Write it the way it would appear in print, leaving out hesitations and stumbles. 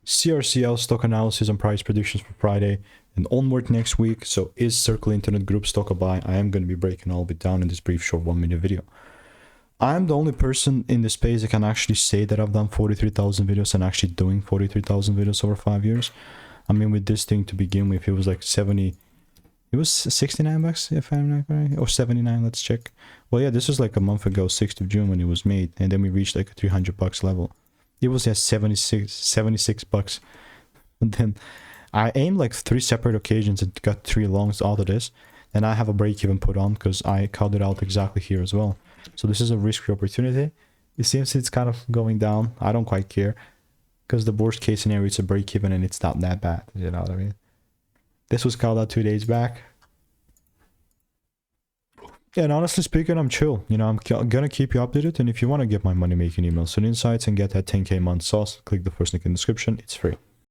CRCL stock analysis and price predictions for Friday and onward next week. So is Circle Internet Group stock a buy? I am going to be breaking all of it down in this brief short 1-minute video. I'm the only person in the space that can actually say that I've done 43,000 videos and actually doing 43,000 videos over 5 years. I mean, with this thing to begin with, it was like 70, it was 69 bucks if I'm not right, or 79, let's check. Well, yeah, this was like a month ago, 6th of June when it was made, and then we reached like a 300 bucks level. It was at 76 bucks. And then I aimed like 3 separate occasions and got 3 longs out of this, and I have a break even put on because I called it out exactly here as well. So this is a risky opportunity. It seems it's kind of going down. I don't quite care because the worst case scenario, it's a break even and it's not that bad. You know what I mean? This was called out 2 days back. And honestly speaking, I'm chill. You know, I'm gonna keep you updated. And if you want to get my money making emails and insights and get that 10K month sauce, click the first link in the description. It's free.